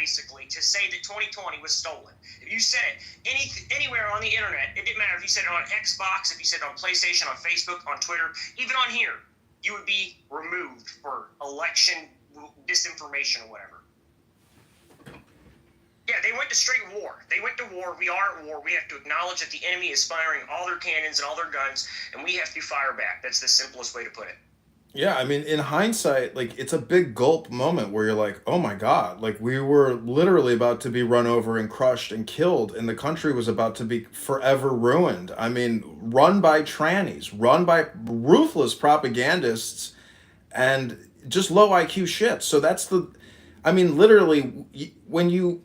basically, to say that 2020 was stolen. If you said it anywhere on the internet, it didn't matter if you said it on Xbox, if you said it on PlayStation, on Facebook, on Twitter, even on here, you would be removed for election disinformation or whatever. Yeah, they went to straight war. They went to war. We are at war. We have to acknowledge that the enemy is firing all their cannons and all their guns, and we have to fire back. That's the simplest way to put it. Yeah, I mean, in hindsight, like it's a big gulp moment where you're like, "Oh my God!" Like we were literally about to be run over and crushed and killed, and the country was about to be forever ruined. I mean, run by trannies, run by ruthless propagandists, and just low IQ shit. So that's the, I mean, literally, when you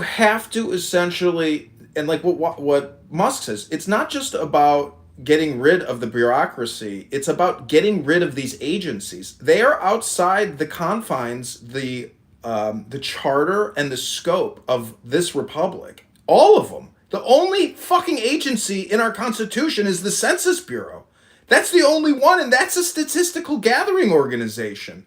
have to essentially, and like what Musk says, it's not just about getting rid of the bureaucracy, it's about getting rid of these agencies. They are outside the confines, the charter and the scope of this republic, all of them. The only fucking agency in our constitution is the Census Bureau. That's the only one, and that's a statistical gathering organization.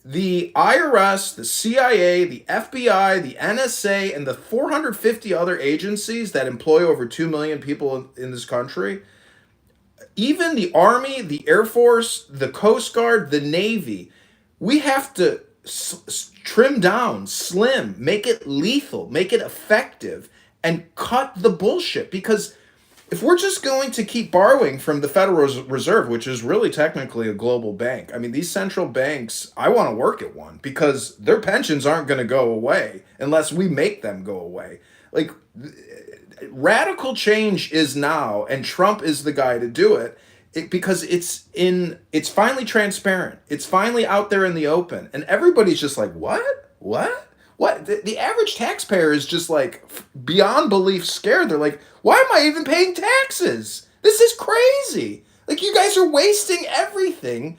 The IRS, the CIA, the FBI, the NSA, and the 450 other agencies that employ over 2 million people in this country, even the Army, the Air Force, the Coast Guard, the Navy, we have to trim down, slim, make it lethal, make it effective, and cut the bullshit. Because if we're just going to keep borrowing from the Federal Reserve, which is really technically a global bank, I mean, these central banks, I want to work at one because their pensions aren't going to go away unless we make them go away. Like, radical change is now, and Trump is the guy to do it. Because it's finally transparent. It's finally out there in the open, and everybody's just like, what? The average taxpayer is just like beyond belief scared. They're like, why am I even paying taxes? This is crazy. Like, you guys are wasting everything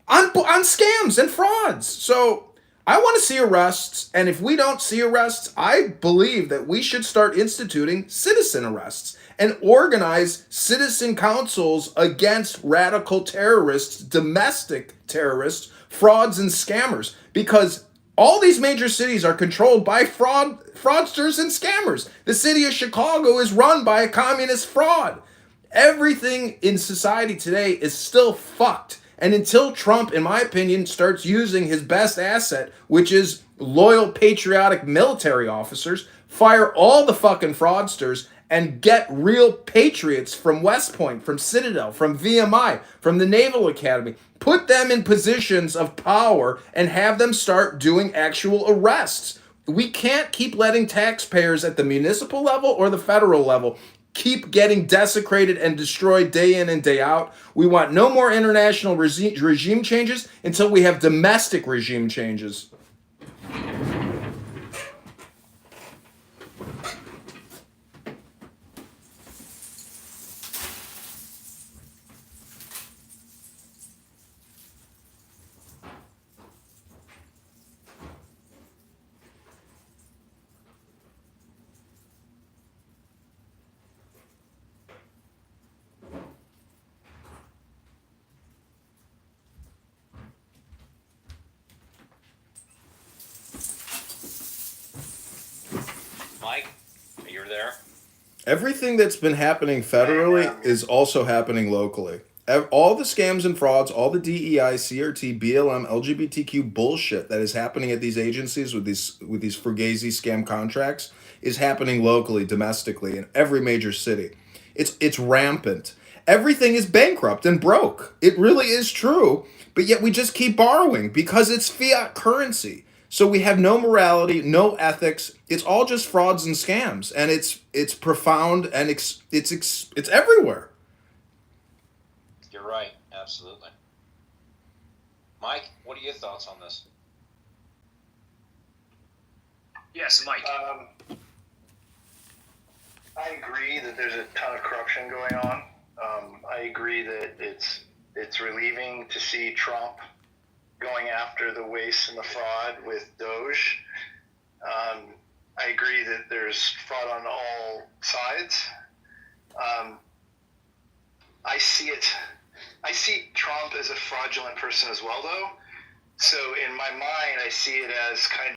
on scams and frauds. So I want to see arrests, and if we don't see arrests, I believe that we should start instituting citizen arrests and organize citizen councils against radical terrorists, domestic terrorists, frauds, and scammers. Because all these major cities are controlled by fraudsters and scammers. The city of Chicago is run by a communist fraud. Everything in society today is still fucked. And until Trump, in my opinion, starts using his best asset, which is loyal, patriotic military officers, fire all the fucking fraudsters, and get real patriots from West Point, from Citadel, from VMI, from the Naval Academy. Put them in positions of power and have them start doing actual arrests. We can't keep letting taxpayers at the municipal level or the federal level keep getting desecrated and destroyed day in and day out. We want no more international regime changes until we have domestic regime changes. Mike, you're there? Everything that's been happening federally is also happening locally. All the scams and frauds, all the DEI, CRT, BLM, LGBTQ bullshit that is happening at these agencies with these fugazi scam contracts is happening locally, domestically, in every major city. It's rampant. Everything is bankrupt and broke. It really is true, but yet we just keep borrowing because it's fiat currency. So we have no morality, no ethics. It's all just frauds and scams, and it's profound, and it's everywhere. You're right, absolutely. Mike, what are your thoughts on this? Yes, Mike. I agree that there's a ton of corruption going on. I agree that it's relieving to see Trump going after the waste and the fraud with Doge. I agree that there's fraud on all sides. I see Trump as a fraudulent person as well, though. So in my mind, I see it as kind